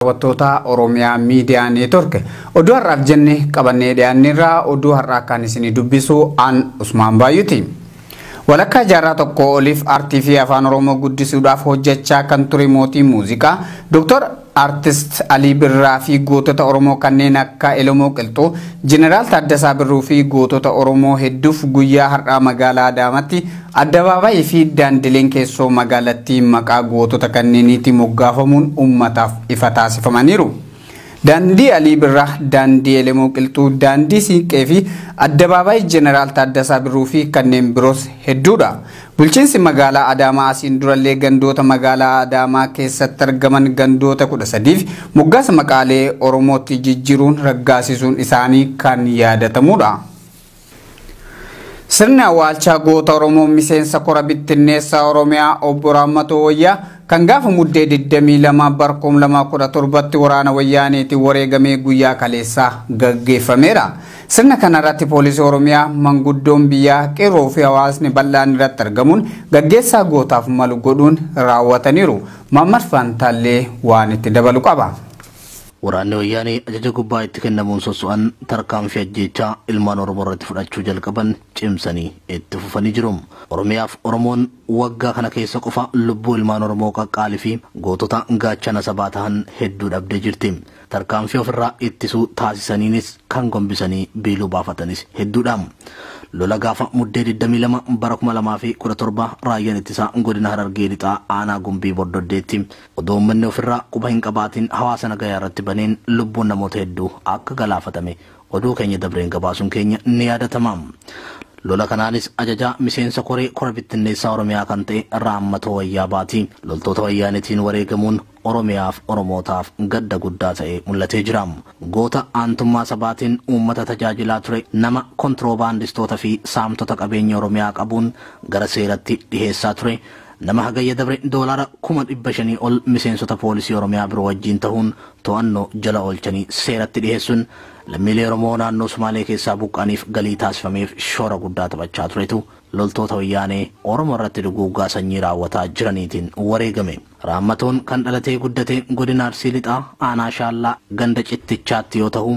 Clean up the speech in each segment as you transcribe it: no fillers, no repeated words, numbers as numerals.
Wattoota Oromiyaa Miidiyaa Neetwork oduu har'aaf jenne qabannee dhiyaannirraa oduu har'aa kan isinii dubbisu aan Usmaan Baay'uuti. Walakkaa jaarraa tokko oliif aartii fi afaan Oromoo guddisuudhaaf hojjechaa kan ture mootii muuziqaa Dr. Artist Alii Birraa fi gootota Oromoo kanneen akka Elomoo Qilxuu, Jeneraal Taaddasaa Birruu fi gootota Oromoo hedduuf guyyaa har'aa magaalaa Adaamaatti addabaabaayii fi daandileen keessoo magaalattii maqaa gootota kanneeniitti moggaafamuun uummataaf ifa taasifamaniiru. Daandii Alii Birraa, daandii Elomoo Qilxuu, daandii Siiqqee fi addabaabaayii Jeneraal Taaddasaa Birruu fi kanneen biroos hedduudha. Bulchiinsi magaalaa Adaamaa asiin durallee gandoota magaalaa Adaamaa keessatti argaman gandoota 13 fi moggaasa maqaalee Oromootti jijjiiruun raggaasisuun isaanii kan yaadatamudha. Sirni awwaalchaa goota Oromoo miseensa kora bittinneessaa Oromiyaa obbo Raammatoo Wayyaa kan gaafa muddee 22 bara 2017 waraana Wayyaaneetiin wareegamee guyyaa kaleessaa gaggeeffameera. Sirna kanarratti poolisii Oromiyaa, manguddoon biyyaa, qeerroo fi hawaasni bal'aan irratti argamuun gaggeessaa gootaaf malu godhuun raawwataniiru. Mammad Fantaallee waan itti dabalu qaba. Waraanni Wayyaanee ajaja gubbaa itti kennamuun soso'an tarkaanfii ajjeechaa ilmaan Oromoo irratti fudhachuu jalqaban cimsanii itti fufanii jiru. Oromiyaaf Oromoon waggaa kana keessa qofa lubbuu ilmaan Oromoo qaqqaalii fi gootota gaachana sabaa ta'an hedduu dhabdee jirti. Tarkaanfii ofirraa ittisuu taasisaniinis kan gombisanii biiluu baafatanis hedduudha. Lola gaafa muddee 22 bara 2017 raayyaan ittisaa godina Harargee lixaa aanaa Gumbii Bordoddeetti odoo uummanni ofirraa quba hin qabaatiin hawaasa nagayaa irratti baneen lubbuun namoota hedduu akka galaafatame oduu keenya dabreen gabaasuun keenya ni yaadatama. Lola kanaanis ajajaa miseensa koree kora bittinneessaa Oromiyaa kan ta'e Raammatoo Wayyaa baati. Loltoota Wayyaaneetiin wareegamuun Oromiyaaf Oromootaaf gadda guddaa ta'e mul'atee jira. Goota aantummaa sabaatiin uummata tajaajilaa ture nama kontiroobaandistoota fi saamtota qabeenya Oromiyaa qabuun gara seeratti dhiheessaa ture. Nama hagayya dabre doolaara 500,000 ol miseensota poolisii Oromiyaa biroo wajjin ta'uun to'annoo jala oolchanii seeratti dhiheessuun lammiilee Oromoo naannoo Sumaalee keessaa buqqaaniif galii taasifameef shoora guddaa taphachaa turetu loltoota Wayyaanee Oromoo irratti duguuggaa sanyii raawwataa jiraniitiin wareegame. Raammatoon kan dhalatee guddate godina Arsii lixaa aanaa Shaallaa ganda Cittichaatti yoo ta'u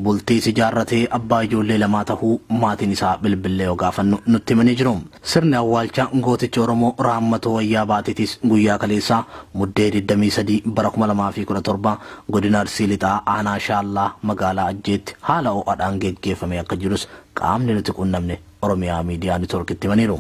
bultii ijaarratee abbaa ijoollee lamaa tahuu maatiin isaa bilbilee yoo gaafannu nutti himanii jiru. Sirni awwaalchaa gooticha Oromoo Raammatoo Wayyaa baatitis guyyaa kaleessaa muddee 23 bara 2017 godina Arsii lixaa aanaa Shaallaa magaalaa Ajjeetti haala ho'aadhaan geggeeffame akka jirus qaamni nuti qunnamne Oromiyaa Miidiyaa Neetworkitti himaniiru.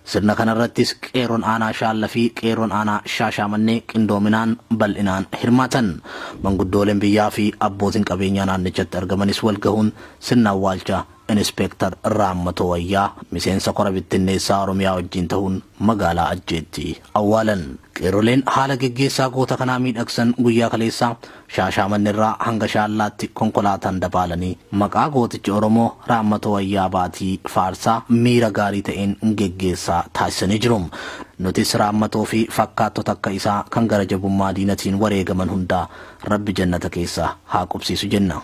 Sirna kanarrattis qeerroon aanaa Shaallaa fi qeerroon aanaa Shaashamannee qindoominaan bal'inaan hirmaatan. Manguddooleen biyyaa fi abbootiin qabeenyaa naannichatti argamanis wal gahuun sirna awwaalchaa Inspektar Raammatoo Wayyaa miseensa kora bittinneessaa Oromiyaa wajjin ta'uun magaalaa Ajjeetti awwaalan. Qeerroleen haala geggeessaa goota kanaa miidhagsan guyyaa kaleessaa Shaashamanneerraa hanga Shaallaatti konkolaataan dabaalanii maqaa gooticha Oromoo Raammatoo Wayyaa baatii faarsaa miira gaarii ta'een geggeessaa taasisanii jiru. Nutis Raammatoo fi fakkaattota akka isaa kan gara jabummaa diinatiin wareegaman hundaa Rabbi jannata keessa haa qubsiisu jenna.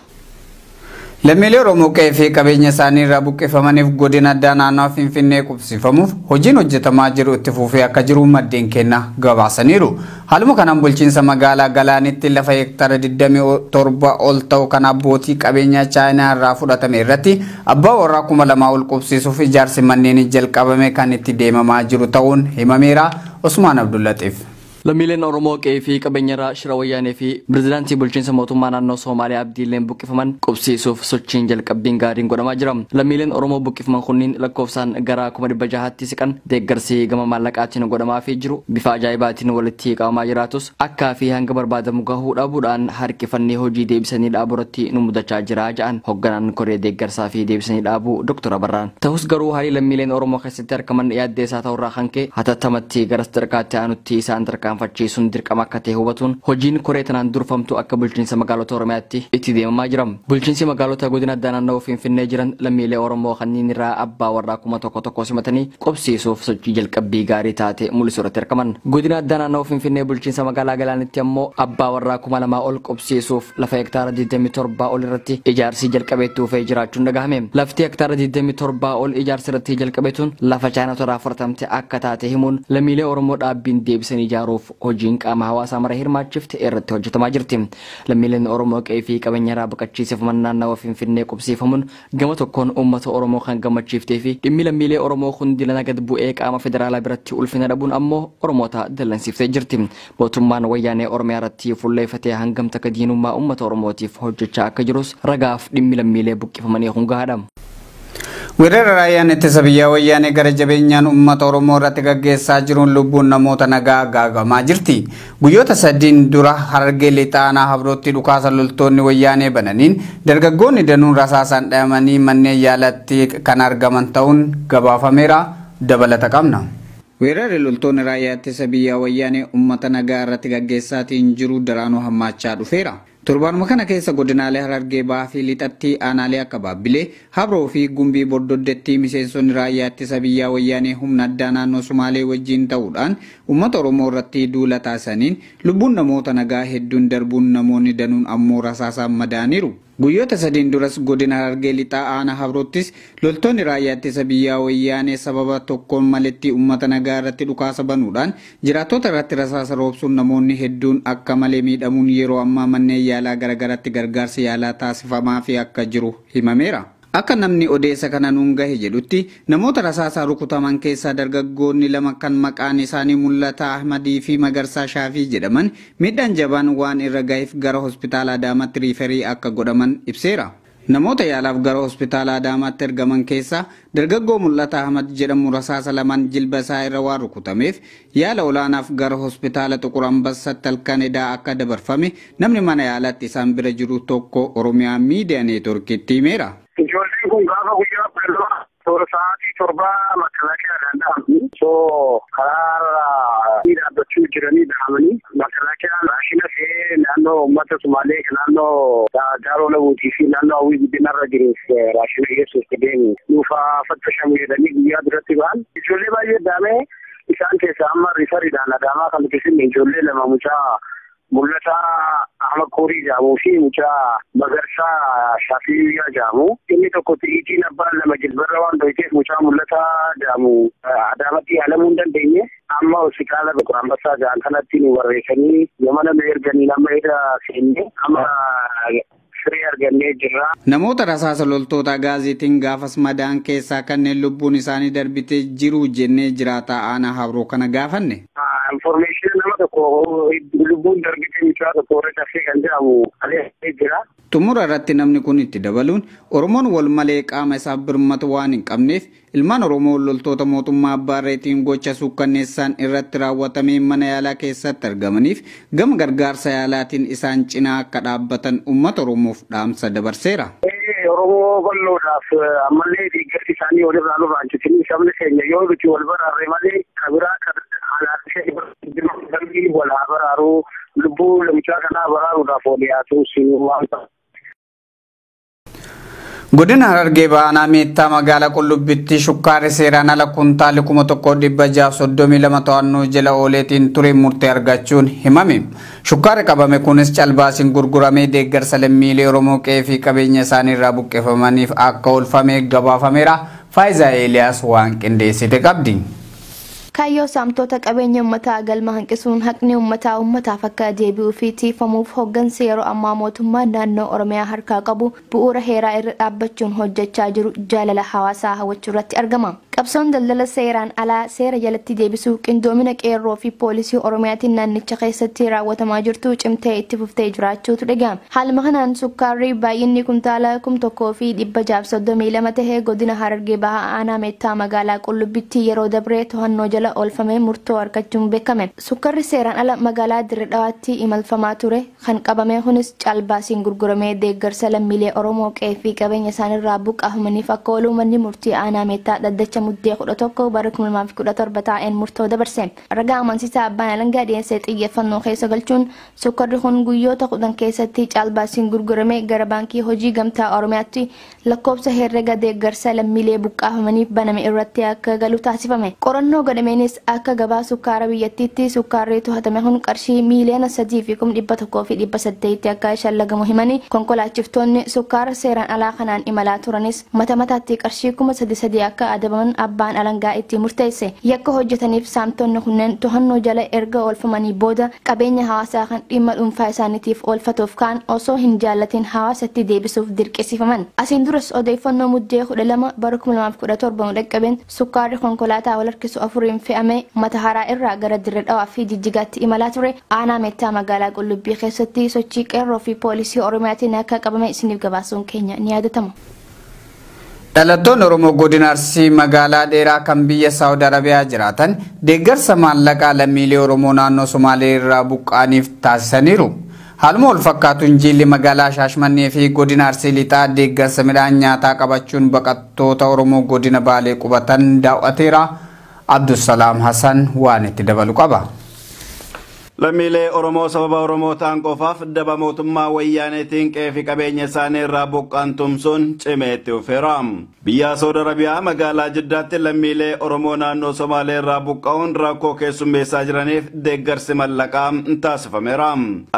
Lammiilee Oromoo qe'ee fi qabeenya isaanii irraa buqqifamaniif godina addaa naannoo Finfinnee qubsiifamuuf hojiin hojjetamaa jiru itti fufee akka jiru maddeen keenya gabaasaniiru. Haaluma kanaan bulchiinsa magaalaa Galaanitti lafa heektaara 27 ol ta'u kan abbootii qabeenya Chaayinaa irraa fudhatame irratti abbaa warraa 2,000 ol qubsiisuuf ijaarsi manneen jalqabame kan itti deemamaa jiru ta'uun himameera. Usmaan Abdullatiif. Lammiileen Oromoo qe'ee fi qabeenyarraa shira wayyaanee fi pirezidaantii bulchiinsa mootummaa naannoo Somaaliyaa Abdiileen buqqifaman qubsiisuuf sochiin jalqabbiin gaariin godhamaa jira. Lammiileen Oromoo buqqifaman kunniin lakkoofsaan gara 600,000tti siqan deeggarsi gama maallaqaatiin godhamaafii jiru bifa ajaa'ibaatiin walitti qabamaa jiraatus akka fi hanga barbaadamu gahuu dhabuudhaan harkifannee hojii deebisanii dhaabuu irratti nu mudachaa jira jedhan hoogganaan koree deeggarsaa fi deebisanii dhaabuu Dr. Abarraan. Ta'us garuu haalli lammiileen Oromoo keessatti argaman yaaddeessaa ta'urraa kan ka'e hatattamatti gara sadarkaatti aanutti isaan tarkaanfachiisuun dirqama akka ta'e hubatuun hojiin koree tanaan durfamtu akka bulchiinsa magaalota Oromiyaatti itti deemamaa jira. Bulchiinsi magaalota godina addaa naannoo Finfinnee jiran lammiilee Oromoo kanneen irraa abbaa warraa 1,100 simatanii qubsiisuuf sochii jalqabbii gaarii taate mul'isuu irratti argaman. Godina addaa naannoo Finfinnee bulchiinsa magaalaa Galaanitti ammoo abbaa warraa 2,000 ol qubsiisuuf lafa hektaara 27 ol irratti ijaarsi jalqabeetti dhufee jiraachuun dhagahame. Lafti hektaara 27 ol ijaarsi irratti jalqabeetuun lafa chaayinoota fudhatamte akka taate himuun lammiilee Oromoo dhaabbiin deebisanii ijaaruuf hojiin qaama hawaasaa mara hirmaachifte irratti hojjetamaa jirti. Lammiileen Oromoo qe'ee fi qabeenyarraa baqachiisifaman naannawaa Finfinnee qubsiifamuun gama tokkoon uummata Oromoo kan gammachiiftee fi dhimmi lammiilee Oromoo hundi lana gad bu'ee qaama federaalaa biratti ulfina dhabuun ammoo Oromoota dallansiiftee jirti. Mootummaan wayyaanee Oromiyaa irratti fuulleeffatee hangam takka diinummaa uummata Oromootiif hojjechaa akka jirus ragaaf dhimmi lammiilee buqqifamanii hungaadha. Weerara raayyaan ittisa biyyaa wayyaanee gara jabeenyaan uummata Oromoo irratti gaggeessaa jiruun lubbuun namoota nagaa gaagamaa jirti. Guyyoota 3 dura Harargee Lixaanaa Habrootti dhukaasa loltoonni wayyaanee bananiin dargaggoonni danuun rasaasaan dhayamanii manneen yaalatti kan argaman ta'uun gabaafameera. Dabalata qabna. Weerarri loltoonni raayyaa ittisa biyyaa wayyaanee uummata nagaa irratti gaggeessaatiin jiru daraanuu hammaachaa dhufeera. Torbaanuma kana keessa godinaalee Harargee Bahaa fi Lixatti aanaalee akka Baabbilee, Habroo fi Gumbii Bordoddeetti miseensonni raayyaa ittisa biyyaa wayyaanee humna addaa naannoo Sumaalee wajjin ta'uudhaan uummata Oromoo irratti duula taasisaniin lubbuun namoota nagaa hedduun darbuun namoonni danuun ammoo rasaasaan madaaniiru. Guyyoota 3 duras godina Harargee Lixaa aanaa Habroottis loltoonni raayyaa ittisa biyyaa wayyaanee sababa tokkoon maletti uummata nagaa irratti dhukaasa banuudhaan jiraattota irratti rasaasa roobsuun namoonni hedduun akka malee miidhamuun yeroo ammaa manneen yaalaa garagaratti gargaarsi yaalaa taasifamaa fi akka jiru himameera. Akka namni odeessa kana nuun gahe jedhutti namoota rasaasaa rukutaman keessaa dargaggoonni 2 kan maqaan isaanii Mul'ataa Ahmadii fi Magarsaa Shaafii jedhaman miidhaan jabaan waan irra gaheef gara hospitaala Adaamaatti riiferii akka godhaman ibseera. Namoota yaalaaf gara hospitaala Adaamaatti ergaman keessaa dargaggoo Mul'ataa Ahmad jedhamu rasaasa 2 jilba isaa irra waan rukutameef yaala olaanaaf gara hospitaala Xuqur Ambassaatti halkan edaa akka dabarfame namni mana yaalaatti isaan bira jiru tokko Oromiyaa Miidiyaa Neetworkiitti himeera. Ijoolleen kun gaafa guyyaa bal'aa toora sa'aatii 7 makalakiyaadhaan dhahamni. Karaa dhaabbachuu jiranii dhahamanii makalakiyaan ashina fe'ee naannoo uummata Sumaalee naannoo Daaroo Labuutii fi naannoo Hawwii guddinarra jiruuf raashina dhiyeessuuf deemu dhuunfaa fattashamu jedhanii guyyaa biratti ba'an. Ijoollee baay'ee daamee isaan keessaa amma riifariidhaan Adaamaa kan keessatti ijoollee 2 mucaa Mul'ataa Ahmad Koorii jedhamuu fi mucaa Magarsaa Shaafii jedhamu. Inni tokko xiitiin abbaan 2 jilbarra waan ta'eef mucaa Mul'ataa jedhamu Adaamatti yaalamuu hin dandeenye. Amma hospitaala Xuqur Ambassaa jedhan kanatti nu barreessanii yamana nu erganii nama edda seenne amma firii argannee jirra. Namoota rasaasa loltoota gaaziitiin gaafas madaan keessaa kanneen lubbuun isaanii darbitee jiru jennee jiraataa aanaa Habroo kana gaafanne. Information nama tokko lubbuun darbitee mucaa tokko irra dafee kan jedhamu alee jira. Xumura irratti namni kun itti dabaluun Oromoon wal malee qaama isaa birmatu waan hin qabneef ilmaan Oromoo loltoota mootummaa abbaa irreetiin gocha suukkanneessaan irratti raawwatamee mana yaalaa keessatti argamaniif gama gargaarsa yaalaatiin isaan cinaa akka dhaabbatan uummata Oromoof dhaamsa dabarseera. Oromoo bal'oodhaaf ammallee deeggarsi isaanii walirraa nurraanchisinii sabni keenya yoo nuti wal baraarre malee kabiraa kan haalaashee wal haa baraaruu lubbuu mucaa kanaa baraaruudhaaf ol dhiyaatu si waan ta'u. Godina Harargee Bahaa Meettaa magaalaa Qullubbiitti shukkaarri seeraan ala kuntaali 1,632 to'annoo jala ooleetiin ture murtee argachuun himame. Shukkaarri qabame kunis calbaasiin gurguramee deeggarsa lammiilee Oromoo qe'ee fi qabeenya isaanii irraa buqqifamaniif akka oolfame gabaafameera. Faayizaa Eeliyaas waan qindeessite qabdi. Kaayyoo saamtota qabeenya uummataa galma hanqisuun haqni uummataaf akka deebi'uu fi tiifamuuf hooggansi yeroo ammaa mootummaa naannoo Oromiyaa harkaa qabu bu'uura heeraa irra dhaabbachuun hojjechaa jiru jaalala hawaasaa hawwachuu irratti argama. Qabsoon daldala seeraan alaa seera jalatti deebisuu qindoomina qeerroo fi poolisii Oromiyaatiin naannicha keessatti raawwatamaa jirtu cimtee itti fuftee jiraachuutu dhaga'ama. Haaluma kanaan sukkaarri baay'inni kuntaala 1,632 tahee godina Harargee Bahaa aanaa Meettaa magaalaa Qullubbitti yeroo dabree to'annoo jala oolfamee murtoo argachuun beekame. Sukkaarri seeraan ala magaalaa Dirree Dhawaatti imalfamaa ture kan qabame kunis caalbaasiin gurguramee deeggarsa lammiilee Oromoo qe'ee fi qabeenya isaanirraa buqqaafamaniif akka oolu manni murtii aanaa Meettaa dhaddacha muddee 11 bara 2017 taa'een murtoo dabarse. Ragaa amansiisaa abbaan alangaa dhiyeessee xiyyeeffannoo keessa galchuun sukkarri kun guyyoota 10 keessatti caalbaasiin gurguramee gara baankii hojii gamtaa Oromiyaatti lakkoofsa herrega deeggarsa lammiilee buqqaafamaniif baname irratti akka galu taasifame. Qorannoo godhameenis akka gabaa sukkaara biyyattiitti sukkaarri to'atame kun qarshii miiliyoona 3,100,800 akka shallagamu himanii konkolaachiftoonni sukkaara seeraan alaa kanaan imalaa turanis mata mataatti qarshii 3,300 akka adabaman abbaan alangaa itti murteesse. Yakka hojjetaniif saamtonni kunneen to'annoo jala erga oolfamanii booda qabeenya hawaasaa kan dhimma dhuunfaa isaaniitiif oolfatuuf kaan osoo hin jaallatin hawaasatti deebisuuf dirqisiifaman. Asiin duras odeeffannoo muddee 12 bara 2017 dhaqqabeen sukkaarri konkolaataa wal harkisu 4 fe'amee mata haraa irraa gara Dirree Dhawaa fi Jijjigaatti imalaa ture. Aanaa Meettaa magaalaa Qullubbii keessatti sochii qeerroo fi poolisii Oromiyaatiin akka qabame isiniif gabaasuun keenya ni yaadatama. Dhalattoonni Oromoo godina Arsii magaalaa dheeraa kan biyya Saawud Arabiyaa jiraatan deeggarsa maallaqaa lammiilee Oromoo naannoo Somaalee irraa buqqaaniif taasisaniiru. Haaluma wal fakkaatuun jilli magaalaa Shaashmannee fi godina Arsii lixaa deeggarsa midhaan nyaataa qabachuun baqattoota Oromoo godina Baalee qubatan daawwateera. Abdusalaam Hassan waan itti dabalu qaba. lammiilee Oromoo sababa Oromoo ta'an qofaaf daba mootummaa wayyaaneetiin qe'ee fi qabeenya isaanii irraa buqqaan tumsuun cimeetti dhufeera. Biyya Saawud Arabiyaa magaalaa Jiddaatti lammiilee Oromoo naannoo Somaalee irraa buqqa'uun rakkoo keessummeessaa jiraniif deeggarsi maallaqaa taasifameera.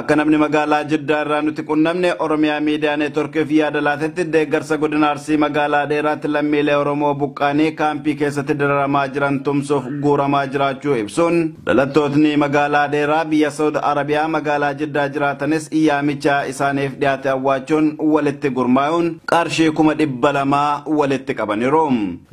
Akka namni magaalaa Jiddaa irraa nuti qunnamne Oromiyaa Miidiyaa Neetworkiif yaada laatetti deeggarsa godina Arsii magaalaa dheeraatti lammiilee Oromoo buqqaanii kaampii keessatti dararamaa jiran tumsuuf guuramaa jiraachuu ibsuun dhalattootni magaalaa dheeraa biyya Saawud Arabiyaa magaalaa Jiddaa jiraatanis yaamicha isaaniif dhiyaate awwaachuun walitti gurmaa'uun qarshii 200,000 walitti qabaniiru.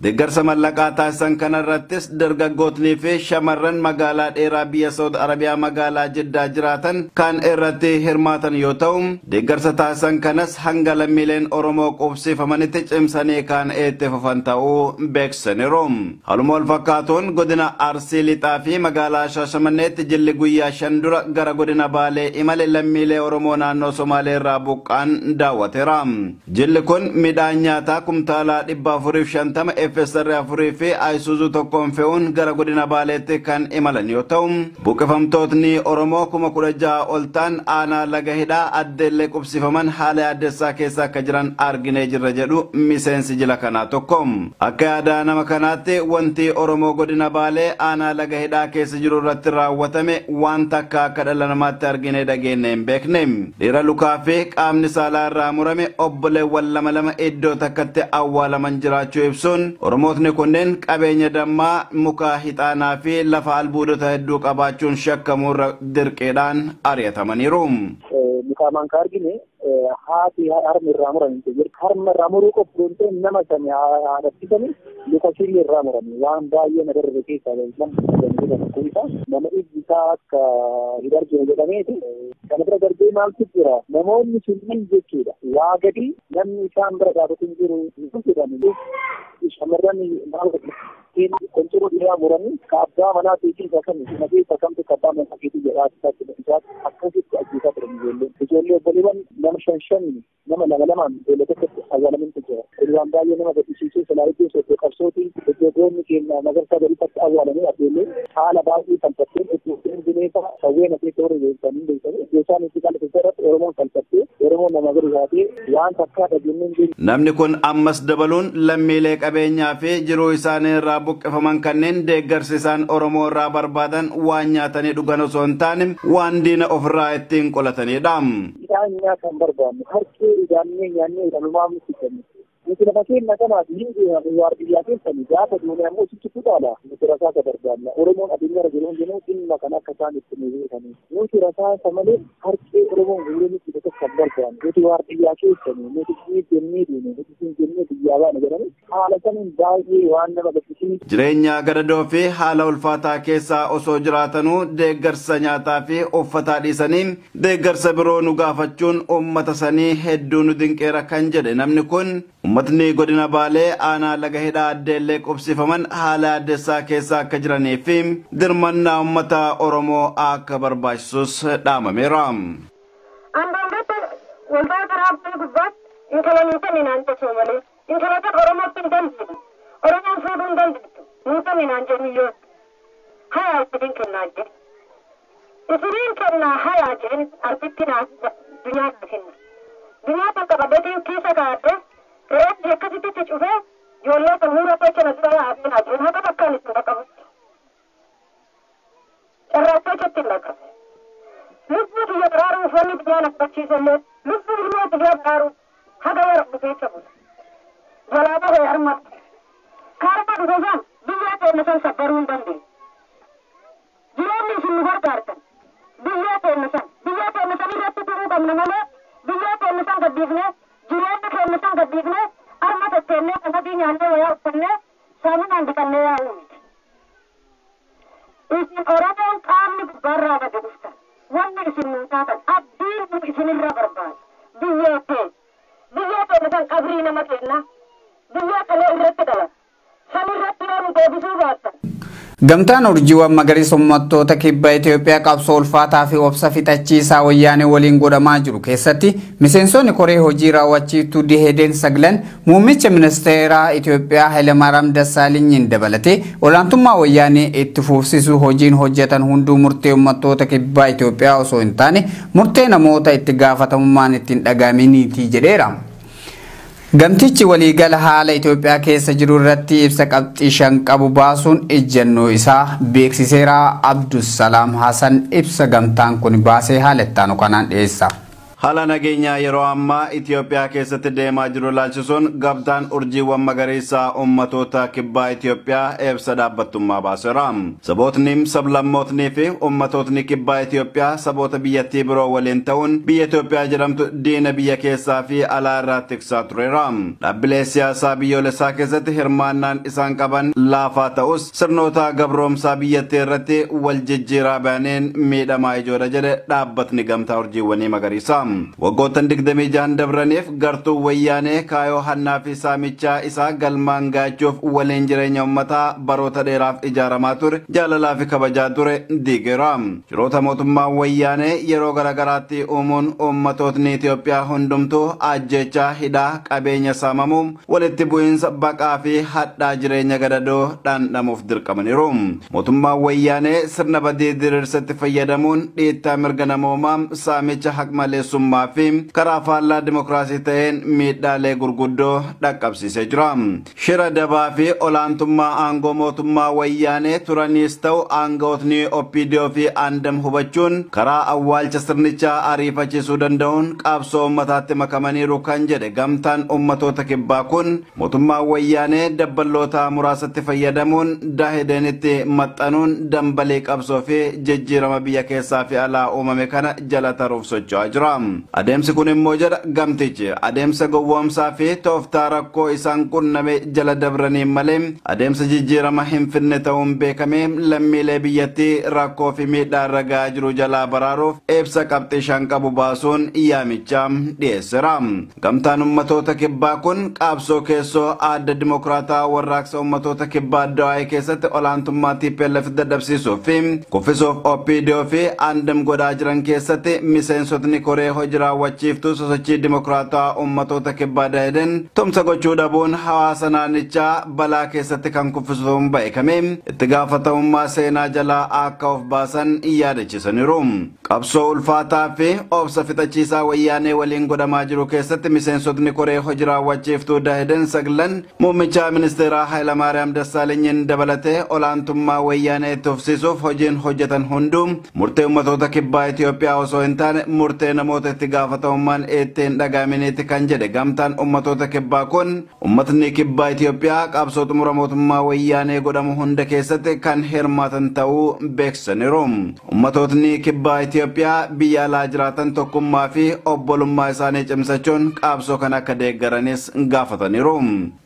Deeggarsa maallaqaa taasisan kanarrattis dargaggootnii fi shamarran magaalaa dheeraa biyya Saawud Arabiyaa magaalaa Jiddaa jiraatan kan irratti hirmaatan yoo ta'u, deeggarsa taasisan kanas hanga lammiileen Oromoo qubsiifamanitti cimsanii kan itti fufan ta'uu beeksisaniiru. Haaluma wal fakkaatuun godina Arsii lixaa fi magaalaa Shaashamanneetti jilli guyyaa 5 dura gara godina Baalee imale lammiilee Oromoo naannoo Somaalee irraa buqqaan daawwateera. Jilli kun midhaan nyaataa kumtaala 450 FSR 4 fi Ayisuuzuu tokkoon fe'uun gara godina Baaleetti kan imalan yoo ta'u, buqqifamtootni Oromoo 16,000 ol ta'an aanaa laga hidhaa addeellee qubsiifaman haala yaaddessaa keessa akka jiran arginee jirra jedhu miseensi jila kanaa tokko. Akka yaada nama kanaatti wanti Oromoo godina Baalee aanaa laga hidhaa keessa jiru irratti raawwatame wanta akka dhala namaatti arginee dhageenye hin beekne. Dhiira lukaa fi qaamni saalaa irraa murame obboleewwan lama iddoo takkatti awwaalaman jiraachuu ibsuun Oromootni kunneen qabeenya dammaa muka hixaanaa fi lafa albuudota hedduu qabaachuun shakkamuurra dirqiidhaan ari'atamaniiru. Mukamaan ka argine haati harmi irraa muranii jiru. Harma irraa muruu qophoonte nama sani haadhachiisanii luka shilli irraa muranii waan baay'ee na darbe keessaa nama isaa akka hin argine jedhameeti. Kana bira darbee maaltu jira? Namoonni sunniin jechuudha. Waa gadi namni isaan bira dhaabatu hin jiru jedhanii shamarran maal kontiroo dhiyaa muranii kaabbaa manaa teetiin keessa kamtu kaabbaa manaa keetii jedhaa akkasitti ajjeesaa turan ijoollee. Ijoollee obboleewwan nama 5 nama 2 ijoollee tokkotti awwaalamantu jira. Waan baay'ee nama gaddisiisuu silaa iddoo sochii qabsootiin iddoonni keenya magarsaa gadiitti awwaalamee adeemee haala baay'ee salphattee iddoo bineensa sawween asii toora beeksanii beeksanii iddoo isaan itti qal'ifate irratti Oromoon salphattee Oromoon nama gadi taatee waan takkaa dhageenyeen jiru. Namni kun ammas dabaluun lammiilee qabeenyaa fi jiruu isaanii irraa buqqifaman kanneen deeggarsi isaan Oromoo irraa barbaadan waan nyaatanii dhugan osoo hin taane waan diina ofirraa ittiin qolatanidha. Isaan nyaataan barbaannu harkee ijaannee nyaannee ilaalumaaf nutti kennu. nuti lafa keenya kanaaf hin deemame waardiyyaa keessanii gaafa duunee ammoo sitti fudhaadha nuti rasaasa barbaanna Oromoon addunyaa irra jiru hundinuu dhimma kana akka isaan itti nu beekanii nuti rasaasa malee harqee Oromoon guuree nuti tokko kan barbaannu nuti waardiyyaa keessanii nuti siin jennee deemne nuti siin jennee biyyaa baana jedhanii haala saniin baay'ee waan nama gaddisiisu. Jireenya gadadoo fi haala ulfaataa keessaa osoo jiraatanuu deeggarsa nyaataa fi uffataa dhiisanii deeggarsa biroo nu gaafachuun uummata sanii hedduu nu dinqeera kan jedhe namni kun ummatni godina Baalee aanaa laga hidhaa addeellee qubsifaman haala addeessaa keessa akka jiranii fi dirmannaa ummata Oromoo akka barbaachisus dhaamameera. Wantoota raabbii gubbaatti intalaniitan inaanta soomale intalatan Oromootti hin dandeenye Oromoon fuudhuu hin dandeettu nuutan inaan jenniyyoo hayaa isiniin kennaa jedhe isiniin kennaa hayaa jedhen arbitti naaf dunyaa kenna dunyaa takka qabbateen keessa kaa'adde reetti akkasitti cufee ijoollee kan muura tochana dura yaa'ateen ajiran haka takkaan itti qaqqabutti carraattee jetti hin dhaqqabe lubbuu biyya baraaruuf wanni biyyaan abbachiisallee lubbuu ilmoo biyya baraaru haga yara dhufeessa bula jalaa bahee armatti kaarma dhufeesaan biyyaa teenne san sabbaruu hin dandeenye jireenyi isin nu gargaartan biyyaa teenne san irratti turuu qabna malee biyyaa teenne san gaddiifnee jireenya keenya san gaddiifnee arma tetteennee qamadii nyaannee wayaa uffannee saamunaan dhiqannee yaa'uu miti isin Oromoon qaamni gubbaarraa gadi dhuftan wanni isin nuu taatan abdiin nu isinirra barbaadu biyyaa teenne san qabrii nama kenna biyyaa qalee irratti dhalan san irratti yoo nu deebisuu baattan. Gamtaan urjiiwwan magariisa uummattoota kibba Itoophiyaa qabsoo ulfaataa fi obsa fixachiisaa wayyaanee waliin godhamaa jiru keessatti miseensonni koree hojii raawwachiiftuu Dihedeen saglan muummicha ministeeraa Itoophiyaa Hayilemaariyaam Dassaalenyiin dabalatee olaantummaa wayyaanee itti fufsiisuu hojiin hojjetan hunduu murtee uummattoota kibba Itoophiyaa osoo hin taane murtee namoota itti gaafatamummaan ittiin dhagaaminiiti jedheera. Gamtichi waliigala haala Itoophiyaa keessa jiru irratti ibsa qabxii 5 qabu baasuun ejjennoo isaa beeksiseera. Abdusalaam Hasan ibsa gamtaan kun baasee haala itti aanu kanaan dhiyeessa. Haala nageenyaa yeroo ammaa Itoophiyaa keessatti deemaa jiru ilaalchisuun gamtaan urjiiwwan magariisaa ummatoota kibbaa Itoophiyaa ibsa dhaabbattummaa baaseera. Sabootni sablammootnii fi ummatootni kibbaa Itoophiyaa saboota biyyattii biroo waliin ta'uun biyya Itoophiyaa jedhamtu diina biyya keessaa fi alaa irraa tiksaa tureera. Dhaabbilee siyaasaa biyyoolessaa keessatti hirmaannaan isaan qaban laafaa ta'us sirnoota gabroomsaa biyyattii irratti wal jijjiiraa baaneen miidhamaa ijoodha jedhe dhaabbatni gamtaa urjiiwwanii magariisaa. Waggoottan 26 dabraniif gartuu wayyaanee kaayoo hannaa fi saamichaa isaa galmaan gaachuuf waliin jireenya ummataa baroota dheeraaf ijaaramaa ture jaalalaa fi kabajaa ture diigeera. Shiroota mootummaa wayyaanee yeroo garagaraatti uumuun ummatootni Itoophiyaa hundumtuu ajjechaa hidhaa qabeenya saamamuu walitti bu'iinsa baqaa fi hadhaa jireenya gadadoo dhandhamuuf dirqamaniiru. Mootummaa wayyaanee sirna badii diriirsatti fayyadamuun dhiittaa mirga namoomaa saamicha haqmaleessummaa fi karaa faallaa dimokiraasii ta'een miidhaalee gurguddoo dhaqqabsiisee jira. Shira dabaa fi olaantummaa aangoo mootummaa wayyaanee turaniis ta'u aangawootni OPDO fi Andam hubachuun karaa awwaalcha sirnichaa ariifachiisuu danda'uun qabsoo ummataatti makamaniiru kan jedhe gamtaan ummatoota kibbaa kun mootummaa wayyaanee dabballoota muraasatti fayyadamuun Dahedeenitti maxxanuun dambalii qabsoo fi jijjiirama biyya keessaa fi alaa uumame kana jala taruuf socho'aa jira. Adeemsi kun immoo jedha gamtichi adeemsa gowwoomsaa fi tooftaa rakkoo isaan qunname jala dabranii malee adeemsa jijjiirama hin finne ta'uun beekamee lammiilee biyyattii rakkoo fi miidhaa irra gahaa jiru jalaa baraaruuf ibsa qabxii 5 qabu baasuun yaamicha dhiyeesseera. Gamtaan ummatoota kibbaa kun qabsoo keessoo adda dimokiraataa warraaqsa ummatoota kibbaa Addawaayee keessatti olaantummaa TPLF dadhabsiisuu fi kuffisuuf OPDO fi Andam godhaa jiran keessatti miseensotni koree hojii raawwachiiftuu sosochii dimokiraataa ummatoota kibbaa Dahedeen tumsa gochuu dhabuun hawaasa naannichaa balaa keessatti kan kuffisuun beekame itti gaafatamummaa seenaa jalaa akka of baasan yaadachiisaniiru. Qabsoo ulfaataa fi obsa fixachiisaa wayyaanee waliin godhamaa jiru keessatti miseensotni koree hojii raawwachiiftuu Dahedeen saglan muummicha ministeeraa Hayilemaariyaam Dassaalenyiin dabalatee olaantummaa wayyaanee tufsiisuuf hojiin hojjetan hunduu murtee ummatoota kibbaa Itoophiyaa osoo hin taane murtee namoota keessatti gaafatamummaan ittiin dhagaaminiiti kan jedhe gamtaan ummatoota kibbaa kun ummatni kibbaa Itoophiyaa qabsoo xumura mootummaa wayyaanee godhamu hunda keessatti kan hirmaatan ta'uu beeksisaniiru. Ummatootni kibbaa Itoophiyaa biyya alaa jiraatan tokkummaa fi obbolummaa isaanii cimsachuun qabsoo kan akka deeggaranis gaafataniiru.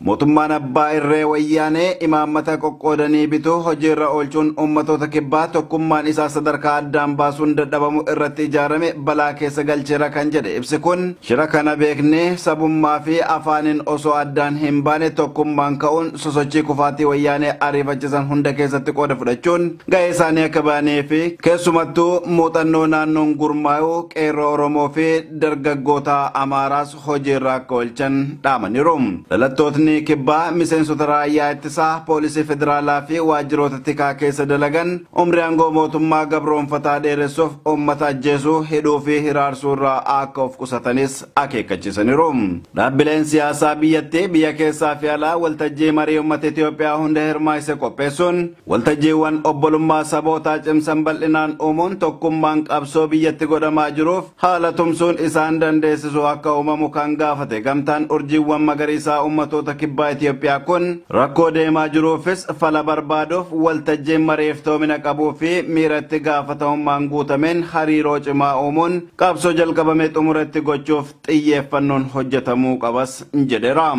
Mootummaan abbaa irree wayyaanee imaammata qoqqoodanii bituu hojiirra oolchuun ummatoota kibbaa tokkummaan isaa sadarkaa addaan baasuun dadhabamu irratti ijaarame balaa keessa galcheera kan jedhe ibsi kun shira kana beeknee sabummaa fi afaaniin osoo addaan hin baane tokkummaan ka'uun sosochii kufaatii wayyaanee ariifachiisan hunda keessatti qooda fudhachuun ga'ee isaanii akka baanii fi keessumattuu muuxannoo naannoon gurmaa'uu qeerroo Oromoo fi dargaggoota Amaaraas hojiirra akka oolchan dhaamaniiru. Dhalattootni kibbaa miseensota raayyaa ittisaa poolisii federaalaa fi waajjiroota tikaa keessa dalagan umrii aangoo mootummaa gabroonfataa dheeressuuf ummata ajjeesuu hidhuu fi hiraarsuu irraa akka of qusatanis akeekkachiisaniiru. Dhaabbileen siyaasaa biyyattii biyya keessaa fi alaa waltajjii marii uummata Itoophiyaa hunda hirmaayise qopheessuun waltajjiiwwan obbolummaa sabootaa cimsan bal'inaan uumuun tokkummaan qabsoo biyyatti godhamaa jiruuf haala tumsuun isaan dandeessisu akka uumamu kan gaafate gamtaan urjiiwwan magariisaa ummatoota kibbaa Itoophiyaa kun rakkoo deemaa jiruufis fala barbaaduuf waltajjiin mariiftoomina qabuu fi miiratti gaafatamummaan guutameen hariiroo cimaa uumuun qabsoo jalqabame xumuratti gochuuf xiyyeeffannoon hojjetamuu qabas jedheera.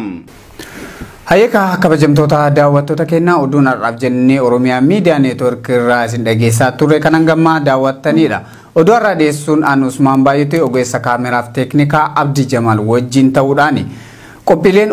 Hayyeka kabajamtoota daawwattoota keenyaa oduun har'aaf jennee Oromiyaa Miidiyaa Neetwoork irraa isin dhageessaa turre kanan gammaa daawwattanidha. Oduu har'aa dhiyeessuun aan Usmaan Baay'atee ogeessa kaameraaf teeknikaa Abdii Jamaal wajjin ta'uudhaani qophiileen